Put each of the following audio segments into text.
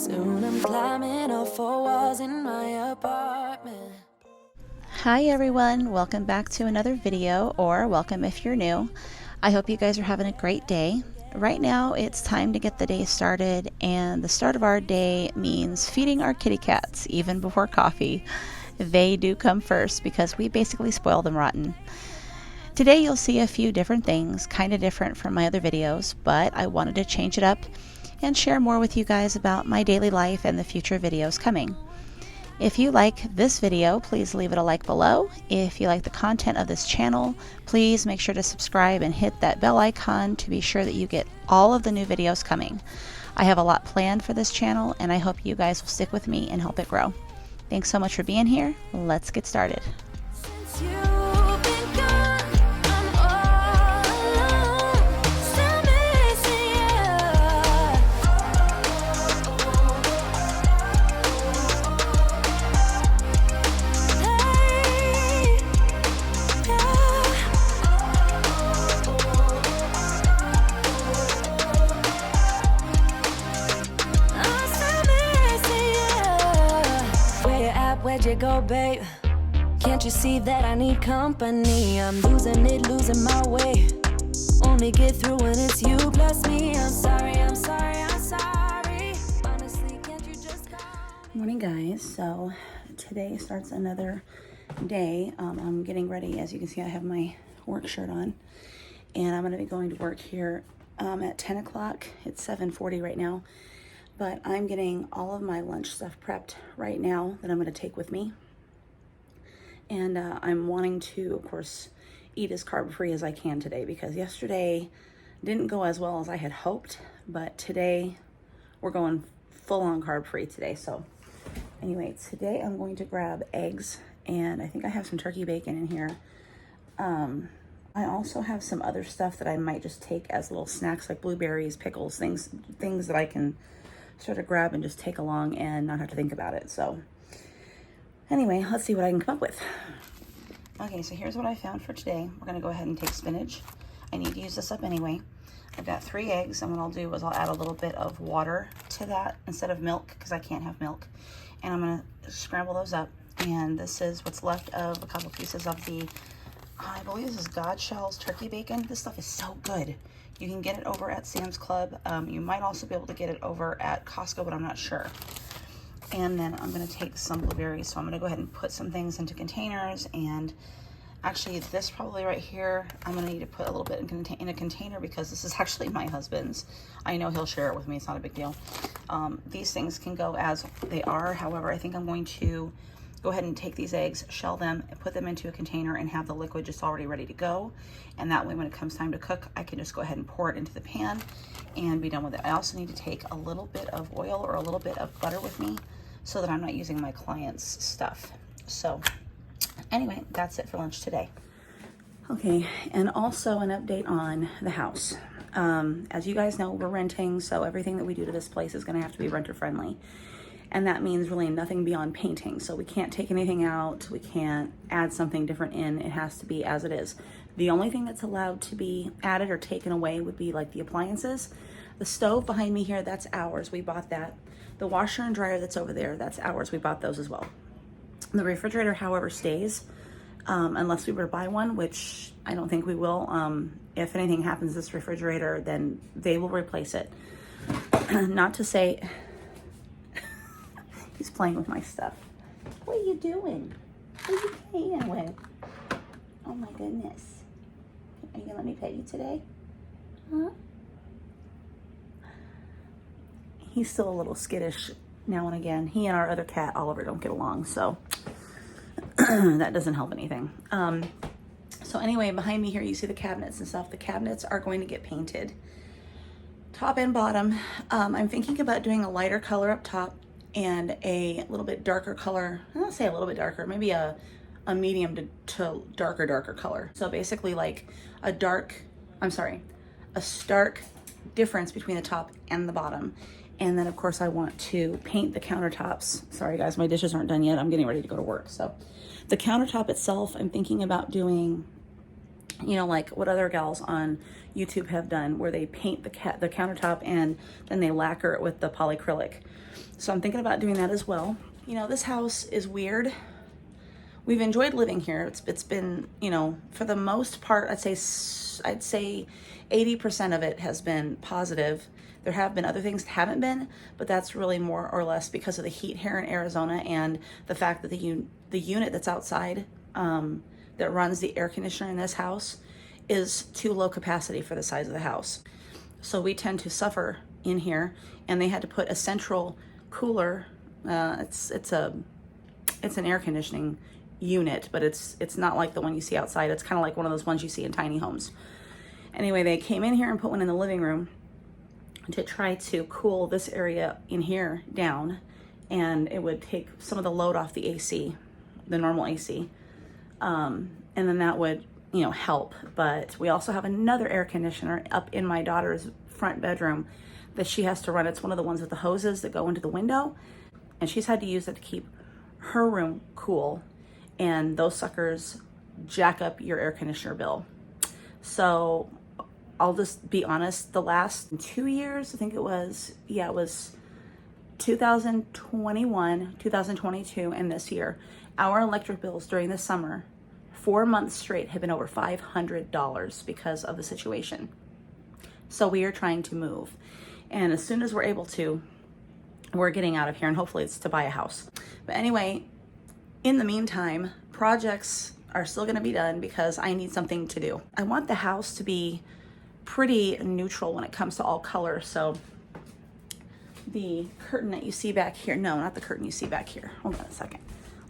Soon I'm climbing all four walls in my apartment. Hi everyone, welcome back to another video, or welcome if you're new. I hope you guys are having a great day. Right now it's time to get the day started, and the start of our day means feeding our kitty cats even before coffee. They do come first because we basically spoil them rotten. Today you'll see a few different things, kind of different from my other videos, but I wanted to change it up and share more with you guys about my daily life and the future videos coming. If you like this video, please leave it a like below. If you like the content of this channel, please make sure to subscribe and hit that bell icon to be sure that you get all of the new videos coming. I have a lot planned for this channel, and I hope you guys will stick with me and help it grow. Thanks so much for being here. Let's get started. Since you've been gone, I'm all alone. Still missing you. Hey, I'm still missing you. Where you at? Where'd you go, babe? Can't you see that I need company? I'm losing it, losing my way. Only get through when it's you plus me. I'm sorry, I'm sorry, I'm sorry. Honestly, can't you just call me? Morning guys, so today starts another day. I'm getting ready. As you can see, I have my work shirt on, and I'm going to be going to work here at 10 o'clock. It's 7:40 right now, but I'm getting all of my lunch stuff prepped right now that I'm going to take with me. And I'm wanting to, of course, eat as carb-free as I can today, because yesterday didn't go as well as I had hoped, but today we're going full-on carb-free today. So anyway, today I'm going to grab eggs, and I think I have some turkey bacon in here. I also have some other stuff that I might just take as little snacks, like blueberries, pickles, things that I can sort of grab and just take along and not have to think about it. So anyway, let's see what I can come up with. Okay, so here's what I found for today. We're gonna go ahead and take spinach. I need to use this up anyway. I've got 3 eggs, and what I'll do is I'll add a little bit of water to that instead of milk, because I can't have milk. And I'm gonna scramble those up. And this is what's left of a couple pieces of the, I believe this is Godshall's turkey bacon. This stuff is so good. You can get it over at Sam's Club. You might also be able to get it over at Costco, but I'm not sure. And then I'm going to take some blueberries. So I'm going to go ahead and put some things into containers. And actually, this probably right here, I'm going to need to put a little bit in a container, because this is actually my husband's. I know he'll share it with me. It's not a big deal. These things can go as they are. However, I think I'm going to go ahead and take these eggs, shell them, and put them into a container and have the liquid just already ready to go. And that way, when it comes time to cook, I can just go ahead and pour it into the pan and be done with it. I also need to take a little bit of oil or a little bit of butter with me, so that I'm not using my client's stuff. So anyway, that's it for lunch today. Okay, and also an update on the house. As you guys know, we're renting, so everything that we do to this place is gonna have to be renter friendly. And that means really nothing beyond painting. So we can't take anything out, we can't add something different in, it has to be as it is. The only thing that's allowed to be added or taken away would be like the appliances. The stove behind me here, that's ours, we bought that. The washer and dryer that's over there, that's ours, we bought those as well. The refrigerator, however, stays, unless we were to buy one, which I don't think we will. If anything happens to this refrigerator, then they will replace it. Not to say, he's playing with my stuff. What are you doing? What are you playing with? Oh my goodness. Are you gonna let me pet you today? Huh? He's still a little skittish now and again. He and our other cat, Oliver, don't get along, so that doesn't help anything. So anyway, behind me here, you see the cabinets and stuff. The cabinets are going to get painted, top and bottom. I'm thinking about doing a lighter color up top and a little bit darker color. I don't say a little bit darker, maybe a medium to darker color. So basically like a stark difference between the top and the bottom. And then of course I want to paint the countertops. Sorry guys, my dishes aren't done yet. I'm getting ready to go to work. So the countertop itself, I'm thinking about doing you know, like what other gals on YouTube have done, where they paint the countertop and then they lacquer it with the polyacrylic. So I'm thinking about doing that as well. You know, this house is weird. We've enjoyed living here. It's been, you know, for the most part, I'd say 80% of it has been positive. There have been other things that haven't been, but that's really more or less because of the heat here in Arizona and the fact that the unit that's outside that runs the air conditioner in this house is too low capacity for the size of the house. So we tend to suffer in here, and they had to put a central cooler. It's an air conditioning unit, but it's not like the one you see outside. It's kind of like one of those ones you see in tiny homes. Anyway, they came in here and put one in the living room to try to cool this area in here down, and it would take some of the load off the AC, the normal AC, and then that would, you know, help. But we also have another air conditioner up in my daughter's front bedroom that she has to run. It's one of the ones with the hoses that go into the window, and she's had to use it to keep her room cool, and those suckers jack up your air conditioner bill. So I'll just be honest, the last 2 years, I think it was 2021, 2022, and this year, our electric bills during the summer, 4 months straight, have been over $500 because of the situation. So we are trying to move. And as soon as we're able to, we're getting out of here, and hopefully it's to buy a house. But anyway, in the meantime, projects are still gonna be done because I need something to do. I want the house to be pretty neutral when it comes to all colors. So the curtain that you see back here, no, not the curtain you see back here. Hold on a second.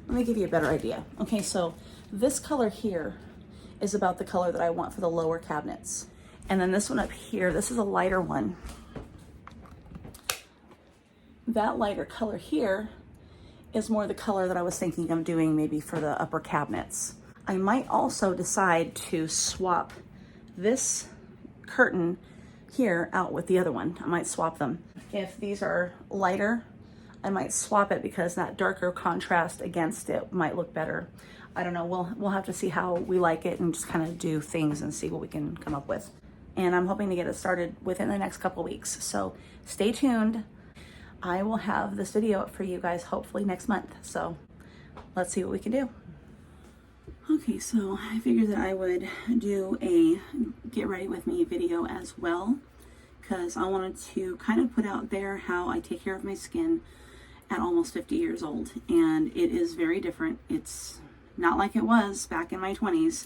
Let me give you a better idea. Okay, so this color here is about the color that I want for the lower cabinets. And then this one up here, this is a lighter one. That lighter color here is more the color that I was thinking of doing maybe for the upper cabinets. I might also decide to swap this curtain here out with the other one. I might swap them. If these are lighter, I might swap it because that darker contrast against it might look better. I don't know, we'll have to see how we like it and just kind of do things and see what we can come up with. And I'm hoping to get it started within the next couple weeks. So stay tuned. I will have this video up for you guys hopefully next month. So let's see what we can do. Okay, so I figured that I would do a get ready with me video as well, because I wanted to kind of put out there how I take care of my skin at almost 50 years old. And it is very different. It's not like it was back in my 20s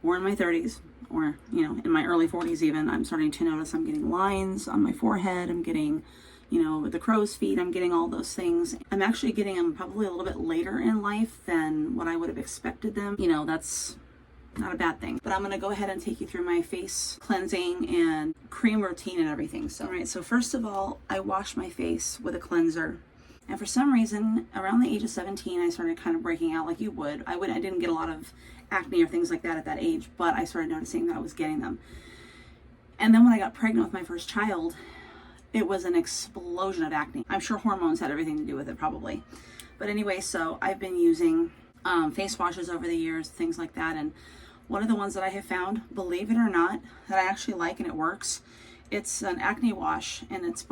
or in my 30s or, you know, in my early 40s even. I'm starting to notice I'm getting lines on my forehead. I'm getting, you know, the crow's feet. I'm getting all those things. I'm actually getting them probably a little bit later in life than what I would have expected them. You know, that's not a bad thing. But I'm gonna go ahead and take you through my face cleansing and cream routine and everything. So, all right, so first of all, I wash my face with a cleanser. And for some reason, around the age of 17, I started kind of breaking out like you would. I didn't get a lot of acne or things like that at that age, but I started noticing that I was getting them. And then when I got pregnant with my first child, it was an explosion of acne. I'm sure hormones had everything to do with it, probably. But anyway, so I've been using face washes over the years, things like that. And one of the ones that I have found, believe it or not, that I actually like and it works, it's an acne wash, and it's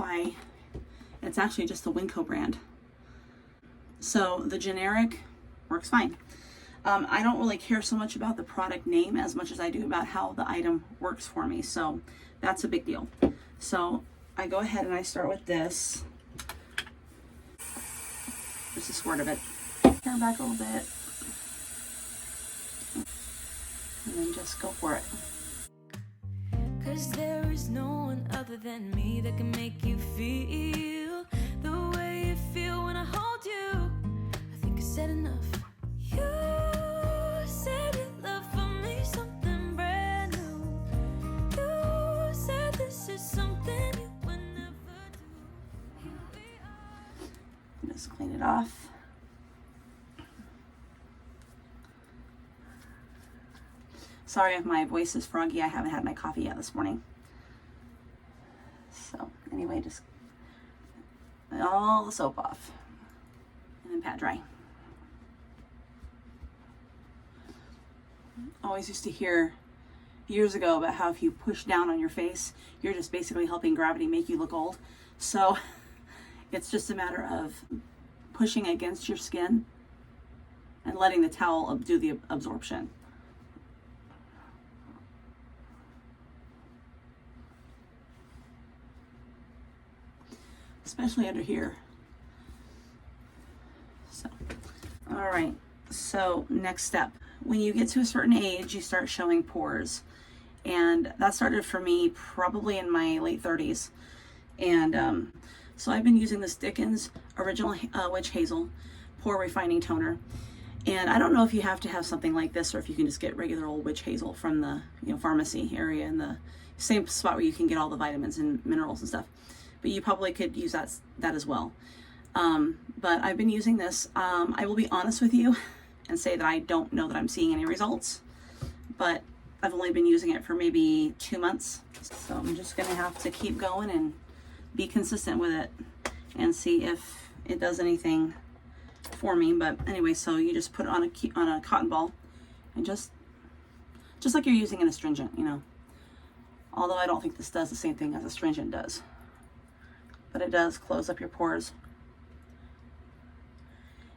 actually just the Winco brand. So the generic works fine. I don't really care so much about the product name as much as I do about how the item works for me. So that's a big deal. So I go ahead and I start with this. Just a squirt of it. Turn back a little bit. And then just go for it. 'Cause there is no one other than me that can make you feel the way you feel when I hold you. I think I said enough. You said you love for me something brand new. You said this is something you would never do. Here we are. Just clean it off. Sorry if my voice is froggy. I haven't had my coffee yet this morning. So anyway, just all the soap off and then pat dry. always used to hear years ago about how if you push down on your face, you're just basically helping gravity make you look old. So it's just a matter of pushing against your skin and letting the towel do the absorption. Especially under here. So, all right. So next step, when you get to a certain age, you start showing pores. And that started for me probably in my late 30s. And so I've been using this Dickens Original Witch Hazel Pore Refining Toner. And I don't know if you have to have something like this or if you can just get regular old witch hazel from the pharmacy area in the same spot where you can get all the vitamins and minerals and stuff. But you probably could use that as well. But I've been using this. I will be honest with you and say that I don't know that I'm seeing any results. But I've only been using it for maybe 2 months. So I'm just going to have to keep going and be consistent with it and see if it does anything for me. But anyway, so you just put it on a cotton ball and just like you're using an astringent, Although I don't think this does the same thing as astringent does. But it does close up your pores.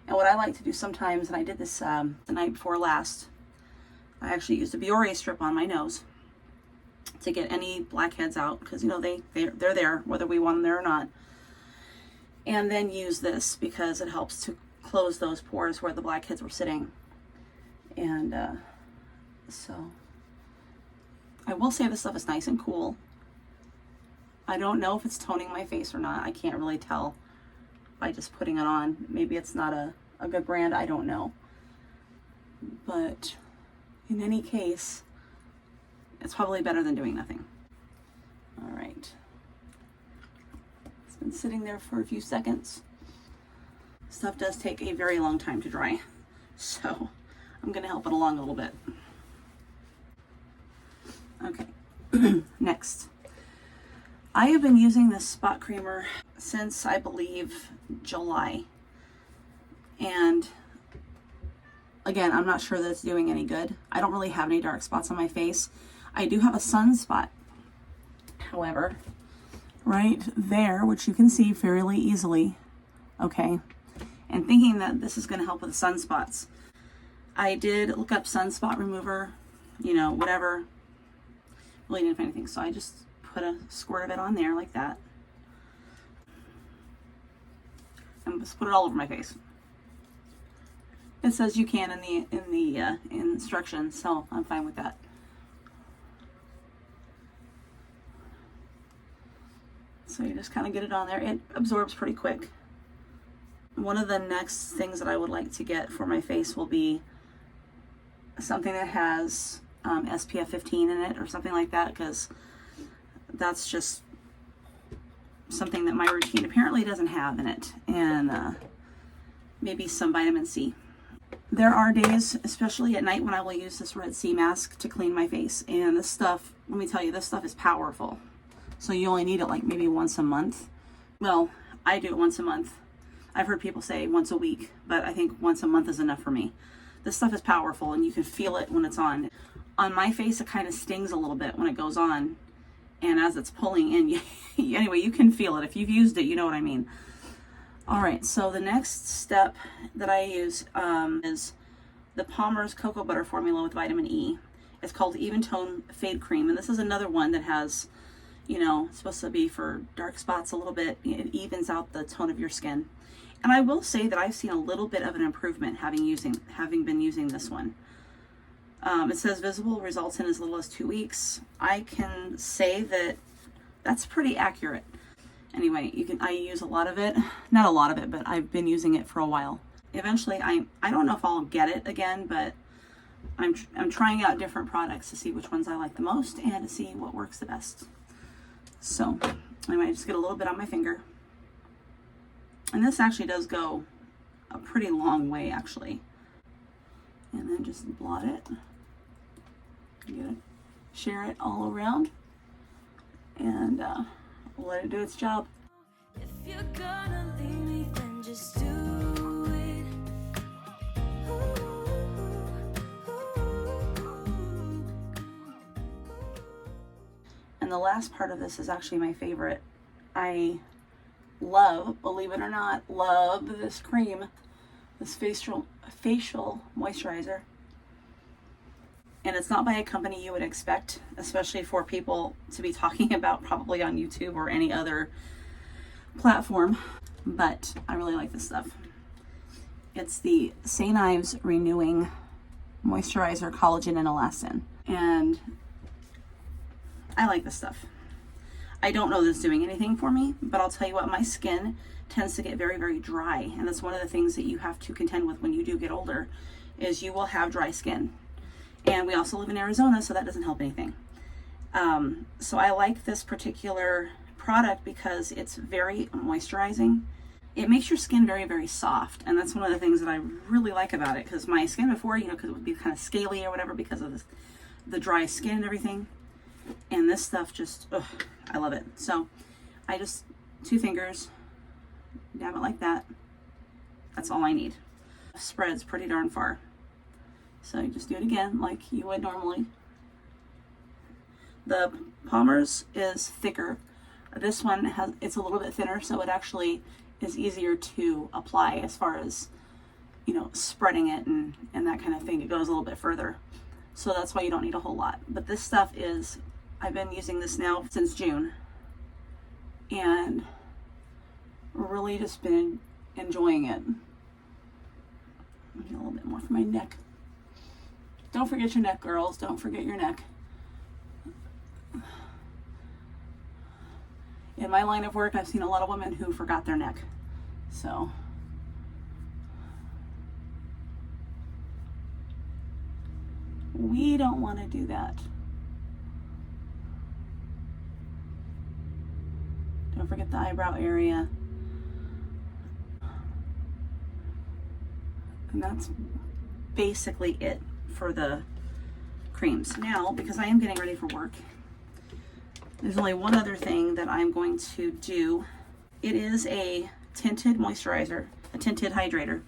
And what I like to do sometimes, and I did this the night before last, I actually used a Biore strip on my nose to get any blackheads out, because they're there whether we want them there or not. And then use this because it helps to close those pores where the blackheads were sitting. And so I will say this stuff is nice and cool. I don't know if it's toning my face or not. I can't really tell by just putting it on. Maybe it's not a good brand. I don't know. But in any case, it's probably better than doing nothing. All right. It's been sitting there for a few seconds. Stuff does take a very long time to dry. So I'm going to help it along a little bit. Okay. Next. I have been using this spot creamer since, I believe, July. And again, I'm not sure that it's doing any good. I don't really have any dark spots on my face. I do have a sunspot, however, right there, which you can see fairly easily. Okay. And thinking that this is going to help with sunspots, I did look up sunspot remover, whatever. Really didn't find anything. So I just put a squirt of it on there like that. And just put it all over my face. It says you can in the instructions, so I'm fine with that. So you just kind of get it on there. It absorbs pretty quick. One of the next things that I would like to get for my face will be something that has SPF 15 in it or something like that, because that's just something that my routine apparently doesn't have in it. And maybe some vitamin C. There are days, especially at night, when I will use this Red Sea mask to clean my face. And this stuff, let me tell you, this stuff is powerful. So you only need it like maybe once a month. Well, I do it once a month. I've heard people say once a week, but I think once a month is enough for me. This stuff is powerful and you can feel it when it's on. On my face, it kind of stings a little bit when it goes on. And as it's pulling in, anyway, you can feel it. If you've used it, you know what I mean. All right, so the next step that I use is the Palmer's Cocoa Butter Formula with vitamin E. It's called Even Tone Fade Cream. And this is another one that has, it's supposed to be for dark spots a little bit. It evens out the tone of your skin. And I will say that I've seen a little bit of an improvement having been using this one. It says visible results in as little as 2 weeks. I can say that that's pretty accurate. Anyway, I use a lot of it. Not a lot of it, but I've been using it for a while. Eventually, I don't know if I'll get it again, but I'm trying out different products to see which ones I like the most and to see what works the best. So I might just get a little bit on my finger. And this actually does go a pretty long way, actually. And then just blot it. Share it all around. And we'll let it do its job. If you're gonna leave me, then just do it. Ooh, ooh, ooh. And the last part of this is actually my favorite. I love, believe it or not, love this cream, this facial moisturizer. And it's not by a company you would expect, especially for people to be talking about probably on YouTube or any other platform. But I really like this stuff. It's the St. Ives Renewing Moisturizer, Collagen and Elastin. And I like this stuff. I don't know that it's doing anything for me, but I'll tell you what, my skin tends to get very, very dry. And that's one of the things that you have to contend with when you do get older, is you will have dry skin. And we also live in Arizona, so that doesn't help anything. So I like this particular product because it's very moisturizing. It makes your skin very, very soft. And that's one of the things that I really like about it, because my skin before, you know, because it would be kind of scaly or whatever because of the dry skin and everything. And this stuff just, ugh, I love it. So I just, 2 fingers, dab it like that. That's all I need. Spreads pretty darn far. So you just do it again like you would normally. The Palmer's is thicker. This one it's a little bit thinner, so it actually is easier to apply as far as, you know, spreading it and that kind of thing. It goes a little bit further. So that's why you don't need a whole lot. But this stuff is, I've been using this now since June and really just been enjoying it. Get a little bit more for my neck. Don't forget your neck, girls. Don't forget your neck. In my line of work, I've seen a lot of women who forgot their neck. So we don't want to do that. Don't forget the eyebrow area. And that's basically it for the creams. Now, because I am getting ready for work, there's only one other thing that I'm going to do. It is a tinted moisturizer, a tinted hydrator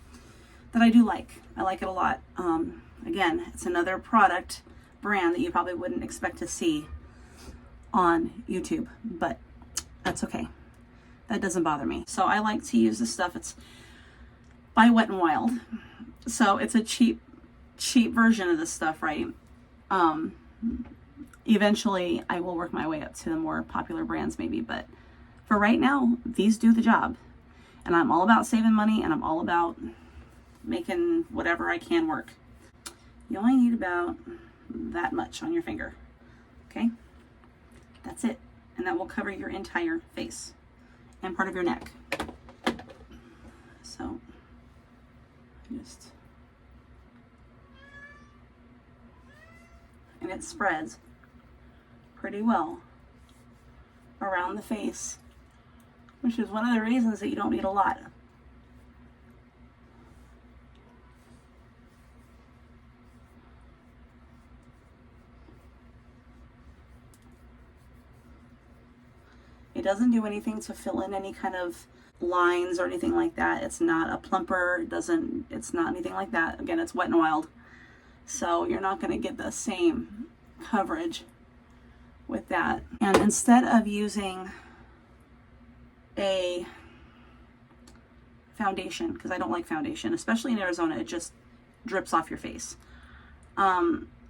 that I do like. I like it a lot. Again, it's another product brand that you probably wouldn't expect to see on YouTube, but that's okay. That doesn't bother me. So I like to use this stuff. It's by Wet n Wild. So it's a cheap version of this stuff, right? Eventually I will work my way up to the more popular brands maybe, but for right now, these do the job. And I'm all about saving money, and I'm all about making whatever I can work. You only need about that much on your finger, okay? That's it. And that will cover your entire face and part of your neck. So just, and it spreads pretty well around the face, which is one of the reasons that you don't need a lot. It doesn't do anything to fill in any kind of lines or anything like that. It's not a plumper. It's not anything like that. Again, it's Wet n Wild. So you're not going to get the same coverage with that. And instead of using a foundation, because I don't like foundation, especially in Arizona, it just drips off your face.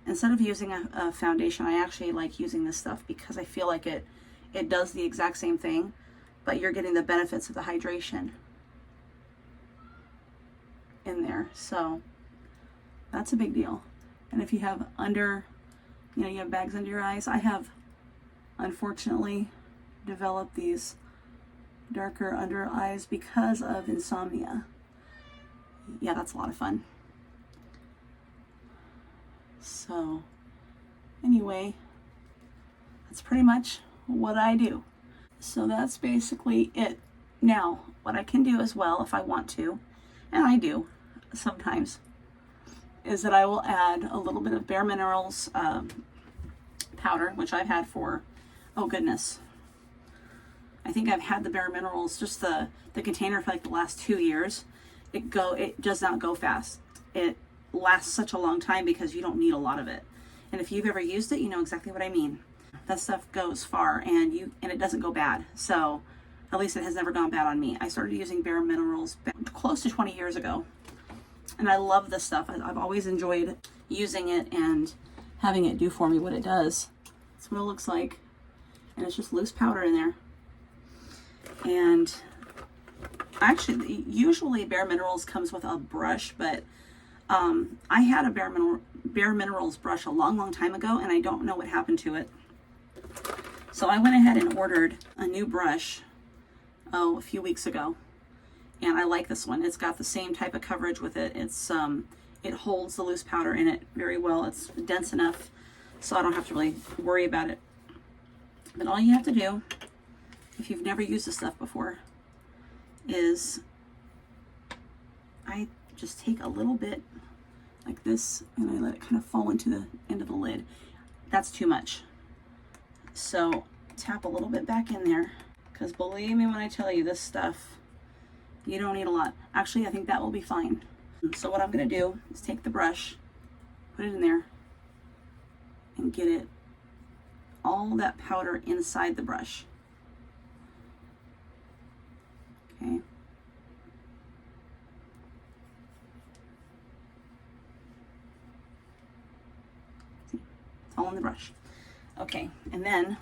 Instead of using a foundation, I actually like using this stuff because I feel like it does the exact same thing, but you're getting the benefits of the hydration in there. So that's a big deal. And if you have you have bags under your eyes, I have unfortunately developed these darker under eyes because of insomnia. Yeah, that's a lot of fun. So anyway, that's pretty much what I do. So that's basically it. Now, what I can do as well, if I want to, and I do sometimes, is that I will add a little bit of Bare Minerals powder, which I've had for, oh goodness, I think I've had the Bare Minerals, just the container, for like the last 2 years. It does not go fast. It lasts such a long time because you don't need a lot of it. And if you've ever used it, you know exactly what I mean. That stuff goes far, and it doesn't go bad. So at least it has never gone bad on me. I started using Bare Minerals close to 20 years ago, and I love this stuff. I've always enjoyed using it and having it do for me what it does. That's what it looks like, and it's just loose powder in there. And actually, usually Bare Minerals comes with a brush, but I had a Bare Minerals brush a long time ago, and I don't know what happened to it. So I went ahead and ordered a new brush, a few weeks ago, and I like this one. It's got the same type of coverage with it. It holds the loose powder in it very well. It's dense enough, so I don't have to really worry about it. But all you have to do, if you've never used this stuff before, is I just take a little bit like this, and I let it kind of fall into the end of the lid. That's too much. So tap a little bit back in there, because believe me when I tell you, this stuff, you don't need a lot. Actually, I think that will be fine. So what I'm going to do is take the brush, put it in there, and get it, all that powder inside the brush. Okay. See, it's all in the brush. Okay, and then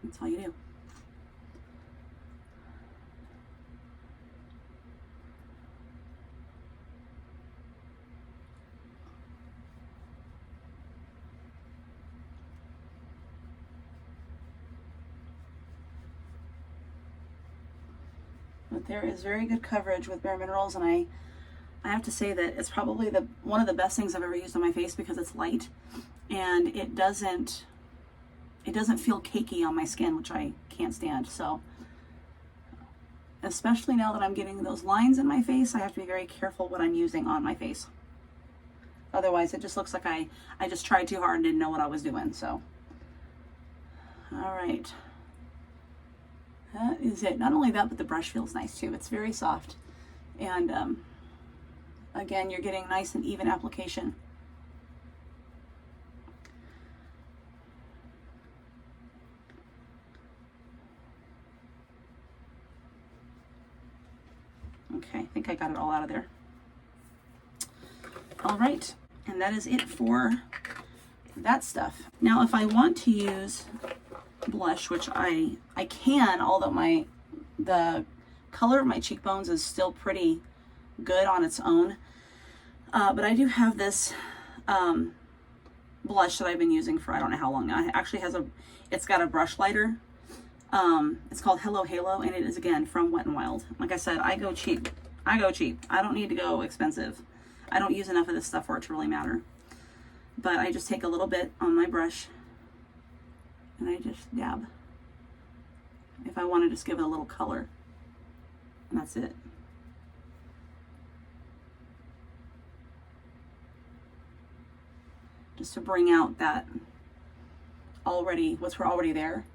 that's all you do. But there is very good coverage with Bare Minerals, and I have to say that it's probably one of the best things I've ever used on my face, because it's light and it doesn't feel cakey on my skin, which I can't stand. So especially now that I'm getting those lines in my face, I have to be very careful what I'm using on my face. Otherwise, it just looks like I just tried too hard and didn't know what I was doing. So, all right. That is it. Not only that, but the brush feels nice too. It's very soft. And again, you're getting nice and even application. Okay, I think I got it all out of there. All right, and that is it for that stuff. Now, if I want to use blush, which I can, although the color of my cheekbones is still pretty good on its own, but I do have this blush that I've been using for I don't know how long now. It actually it's got a brush lighter. It's called Hello Halo, and it is, again, from Wet n Wild. Like I said, I go cheap. I don't need to go expensive. I don't use enough of this stuff for it to really matter. But I just take a little bit on my brush, and I just dab. If I want to just give it a little color, and that's it. Just to bring out that what's already there.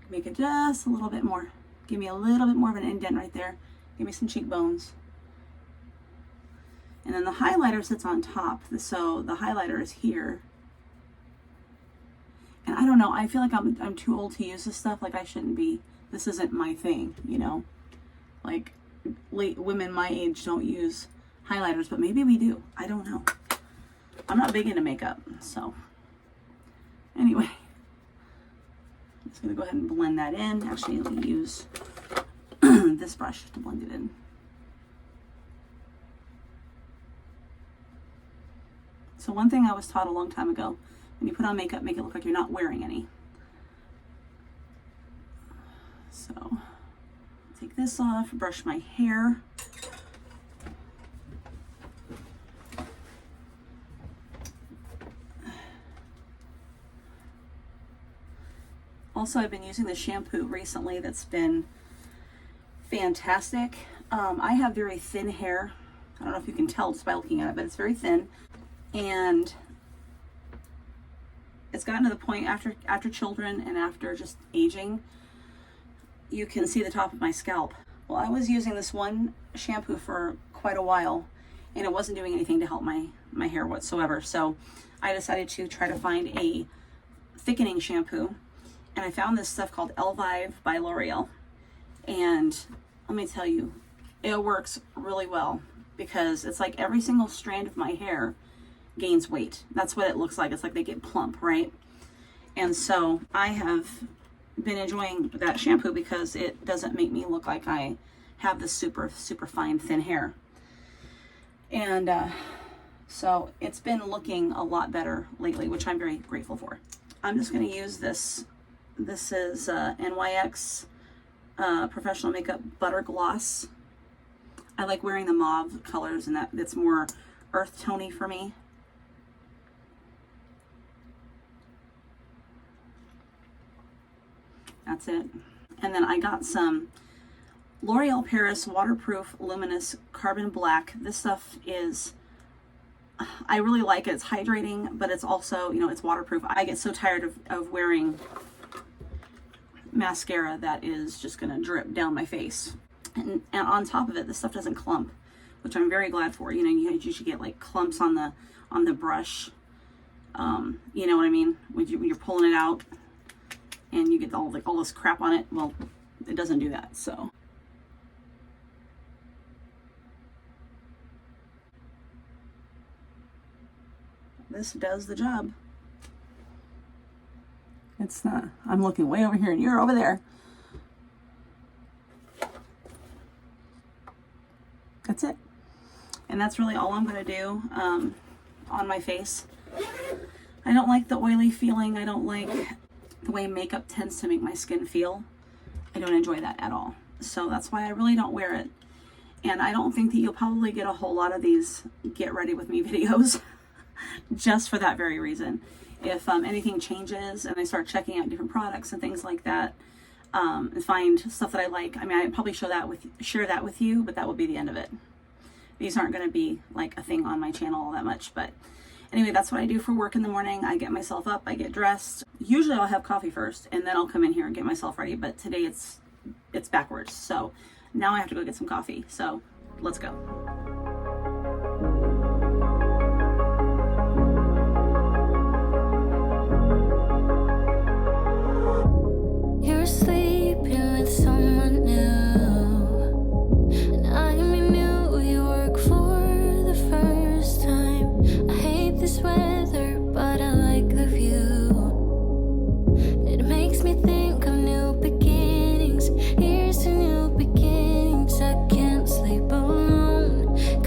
Make it just a little bit more. Give me a little bit more of an indent right there. Give me some cheekbones. And then the highlighter sits on top. So the highlighter is here. And I don't know, I feel like I'm too old to use this stuff. Like, I shouldn't be. This isn't my thing, you know? Like, women my age don't use highlighters, but maybe we do. I don't know. I'm not big into makeup, so. Anyway. I'm just going to go ahead and blend that in. Actually, let me use this brush to blend it in. So one thing I was taught a long time ago, when you put on makeup, make it look like you're not wearing any. So take this off, brush my hair. Also, I've been using the shampoo recently that's been fantastic. I have very thin hair. I don't know if you can tell just by looking at it, but it's very thin. And it's gotten to the point after children and after just aging, you can see the top of my scalp. Well, I was using this one shampoo for quite a while, and it wasn't doing anything to help my hair whatsoever. So I decided to try to find a thickening shampoo, and I found this stuff called Elvive by L'Oreal. And let me tell you, it works really well, because it's like every single strand of my hair gains weight. That's what it looks like. It's like they get plump, right? And so I have been enjoying that shampoo because it doesn't make me look like I have this super fine thin hair. And so it's been looking a lot better lately, which I'm very grateful for. I'm just going to use this. This is NYX Professional Makeup Butter Gloss. I like wearing the mauve colors, and that's more earth tony for me. That's it. And then I got some L'Oreal Paris Waterproof Luminous Carbon Black. This stuff is, I really like it. It's hydrating, but it's also, you know, it's waterproof. I get so tired of wearing mascara that is just gonna drip down my face. And on top of it, this stuff doesn't clump, which I'm very glad for. You know, you should get like clumps on the brush. You know what I mean? When you're pulling it out and you get all this crap on it. Well, it doesn't do that. So this does the job. It's not, I'm looking way over here and you're over there. That's it. And that's really all I'm going to do on my face. I don't like the oily feeling. I don't like the way makeup tends to make my skin feel. I don't enjoy that at all. So that's why I really don't wear it. And I don't think that you'll probably get a whole lot of these get ready with me videos just for that very reason. If anything changes and I start checking out different products and things like that, and find stuff that I like, I mean, I'd probably share that with you, but that will be the end of it. These aren't going to be like a thing on my channel all that much. But anyway, that's what I do for work in the morning. I get myself up, I get dressed. Usually I'll have coffee first and then I'll come in here and get myself ready. But today it's backwards. So now I have to go get some coffee. So let's go. You're sleeping with someone new, and I'm in New York for the first time. I hate this weather, but I like the view. It makes me think of new beginnings. Here's to new beginnings. I can't sleep alone.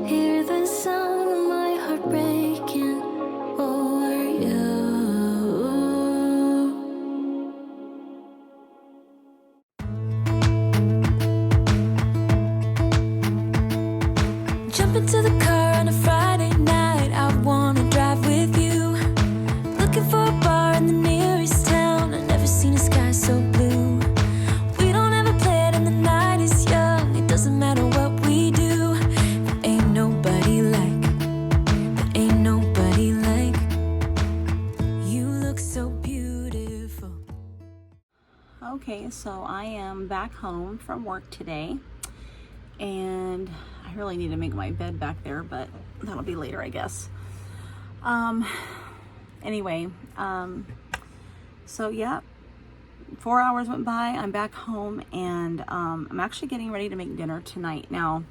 Hear the sound of my heart breaking over you. Jump into the car on a Friday night, I wanna drive with you. Looking for a bar in the nearest town, I've never seen a sky so blue. We don't ever play it and the night is young, it doesn't matter what we do. There ain't nobody like you. Look so beautiful. Okay, so I am back home from work today, and I really need to make my bed back there, but that'll be later, I guess. Anyway, so yeah, 4 hours went by, I'm back home, and I'm actually getting ready to make dinner tonight. Now,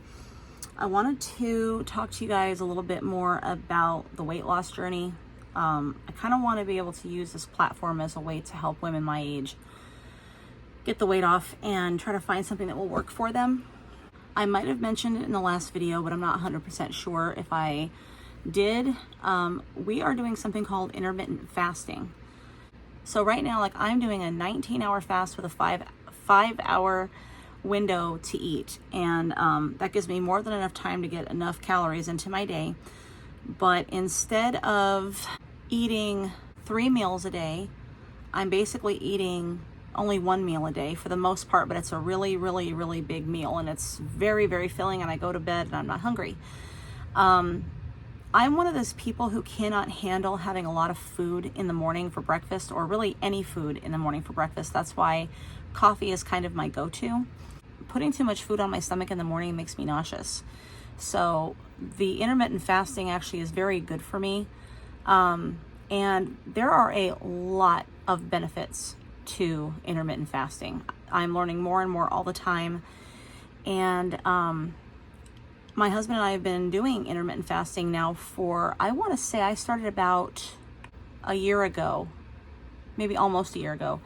I wanted to talk to you guys a little bit more about the weight loss journey. I kind of want to be able to use this platform as a way to help women my age get the weight off and try to find something that will work for them. I might have mentioned it in the last video, but I'm not 100% sure if I did. We are doing something called intermittent fasting. So right now, like, I'm doing a 19-hour fast with a five-hour window to eat, and that gives me more than enough time to get enough calories into my day. But instead of eating 3 meals a day, I'm basically eating only 1 meal a day for the most part, but it's a really, really, really big meal, and it's very, very filling, and I go to bed and I'm not hungry. I'm one of those people who cannot handle having a lot of food in the morning for breakfast, or really any food in the morning for breakfast. That's why coffee is kind of my go-to. Putting too much food on my stomach in the morning makes me nauseous. So the intermittent fasting actually is very good for me. And there are a lot of benefits to intermittent fasting. I'm learning more and more all the time. And my husband and I have been doing intermittent fasting now for, I want to say I started about a year ago, maybe almost a year ago.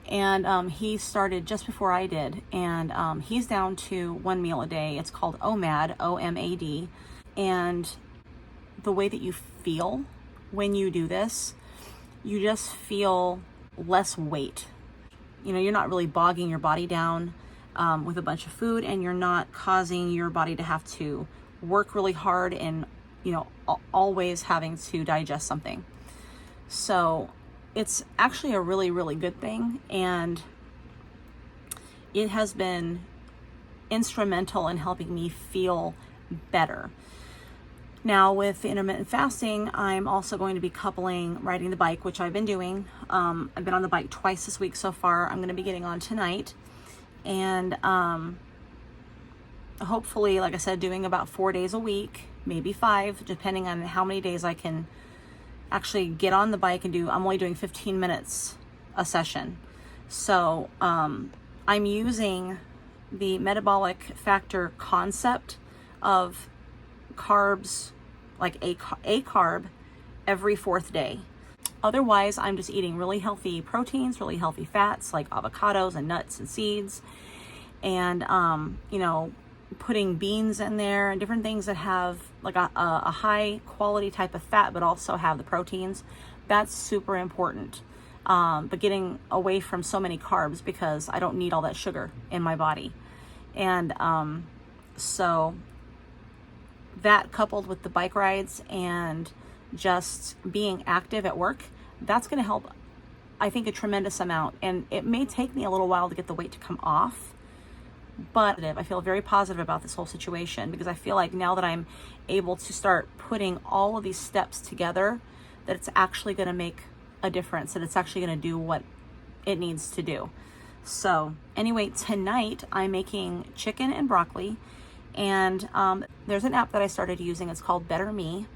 And he started just before I did. And he's down to 1 meal a day. It's called OMAD, OMAD. And the way that you feel when you do this, you just feel less weight. You know, you're not really bogging your body down with a bunch of food, and you're not causing your body to have to work really hard and, you know, always having to digest something. So it's actually a really, really good thing, and it has been instrumental in helping me feel better. Now, with the intermittent fasting, I'm also going to be coupling riding the bike, which I've been doing. I've been on the bike twice this week so far. I'm going to be getting on tonight. And hopefully, like I said, doing about 4 days a week, maybe 5, depending on how many days I can actually get on the bike and do. I'm only doing 15 minutes a session. So I'm using the metabolic factor concept of carbs, like a carb every 4th day. Otherwise, I'm just eating really healthy proteins, really healthy fats like avocados and nuts and seeds, and you know, putting beans in there and different things that have like a high quality type of fat but also have the proteins. That's super important. But getting away from so many carbs, because I don't need all that sugar in my body. And so that, coupled with the bike rides and just being active at work, that's going to help, I think, a tremendous amount. And it may take me a little while to get the weight to come off, but I feel very positive about this whole situation, because I feel like now that I'm able to start putting all of these steps together, that it's actually going to make a difference, that it's actually going to do what it needs to do. So anyway, tonight I'm making chicken and broccoli, and there's an app that I started using. It's called Better Me,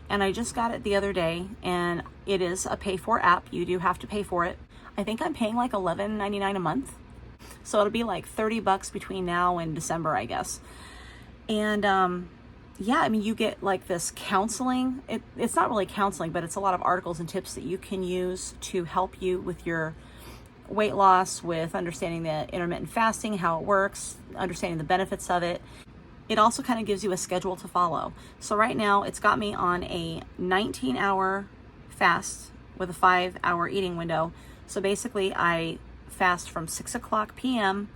and I just got it the other day, and it is a pay-for app. You do have to pay for it. I think I'm paying like $11.99 a month, so it'll be like $30 between now and December, I guess. And yeah, I mean, you get like this counseling. It's not really counseling, but it's a lot of articles and tips that you can use to help you with your weight loss, with understanding the intermittent fasting, how it works, understanding the benefits of it. it also kind of gives you a schedule to follow. So right now it's got me on a 19-hour fast with a 5-hour eating window. So basically I fast from 6 p.m.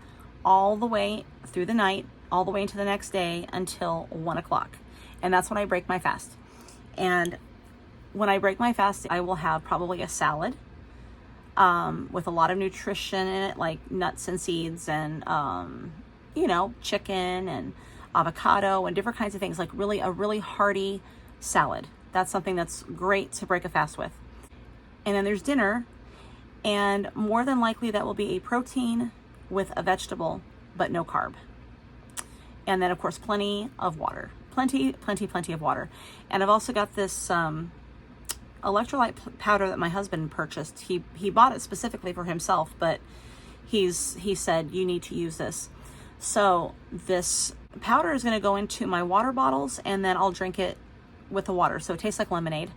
all the way through the night, all the way into the next day until 1 o'clock. And that's when I break my fast. And when I break my fast, I will have probably a salad with a lot of nutrition in it, like nuts and seeds and, chicken and avocado and different kinds of things, like a really hearty salad. That's something that's great to break a fast with. And then there's dinner, and more than likely that will be a protein with a vegetable, but no carb. And then of course, plenty of water, plenty of water. And I've also got this, electrolyte powder that my husband purchased. He bought it specifically for himself, but he said, you need to use this. So this powder is going to go into my water bottles, and then I'll drink it with the water. So it tastes like lemonade.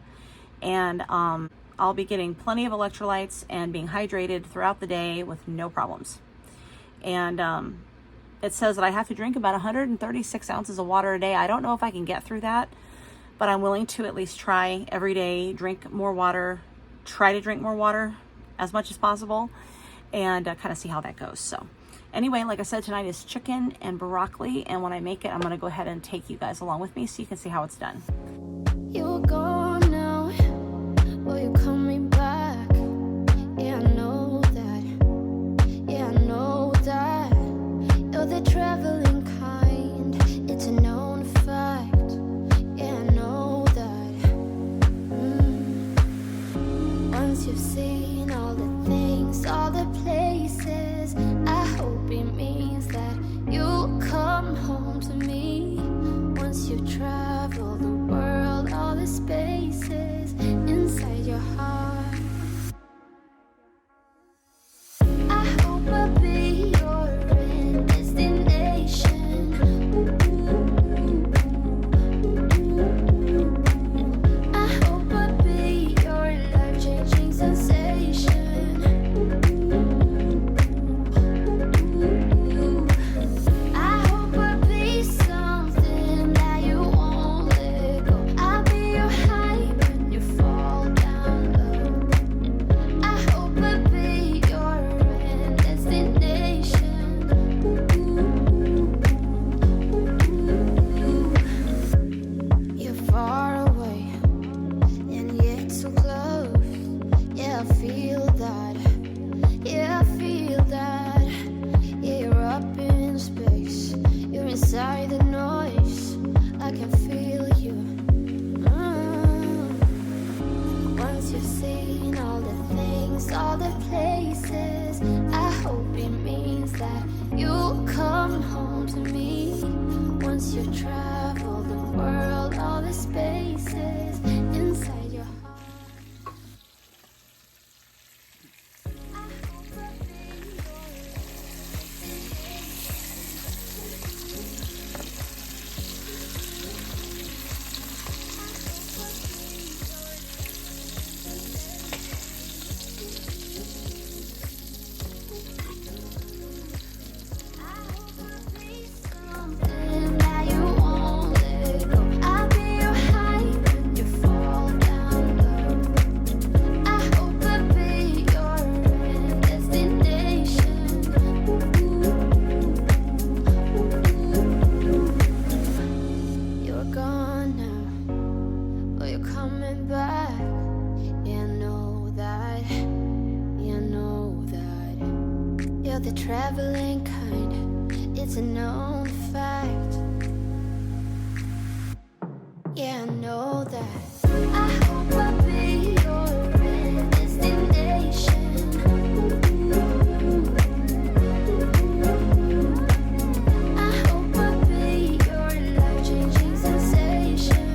And I'll be getting plenty of electrolytes and being hydrated throughout the day with no problems. And it says that I have to drink about 136 ounces of water a day. I don't know if I can get through that, but I'm willing to at least try every day, drink more water, try to drink more water as much as possible, and kind of see how that goes. So anyway, like I said, tonight is chicken and broccoli, and when I make it, I'm going to go ahead and take you guys along with me so you can see how it's done. You're gone now, will you coming back? Yeah, I know that. Yeah, I know that. You're the traveling kind, it's a known fact. Yeah, I know that. Once you've seen all the things, all the places, I hope it means that you'll come home to me. Once you've traveled the world, all the spaces inside your heart, I hope I'll be your end destination. I hope I'll be your life-changing sensation. I hope I'll be something that you won't let go. I'll be your high when you fall down low. I hope I'll be your end destination. You're far away and yet so close. Yeah, I feel that. Yeah, I feel that. Yeah, you're up in space. You're inside the noise. I can feel you. Once you've seen all the things, all the places, I hope it means that you'll come home to me. Once you've traveled the world, all the spaces inside your heart. I hope I'll be something that you won't let go. I'll be your high when you fall down low. I hope I'll be your end destination. You're gone now, but you're coming back. Yeah, I know that. Yeah, I know that. You're the traveling kind, it's a known fact. Yeah, I know that. I hope I'll be your end destination. I hope I'll be your life-changing sensation.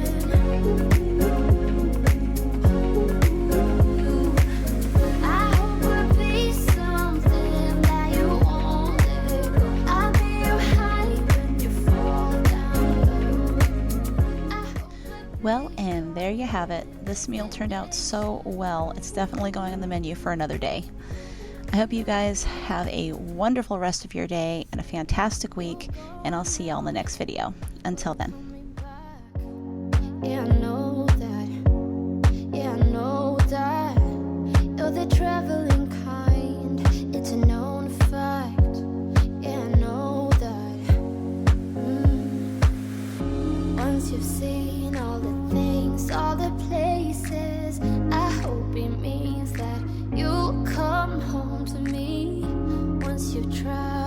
I hope I'll be something that you won't let go. I'll be your high when you fall down low. I hope Well, and there you have it. This meal turned out so well. It's definitely going on the menu for another day. I hope you guys have a wonderful rest of your day and a fantastic week, and I'll see y'all in the next video. Until then. Yeah, I know that. Yeah, I know that. You're the traveling kind. It's a known fact. Yeah, I know that. Once you've seen all the things, all the places, I hope it means that you'll come home to me. Once you've tried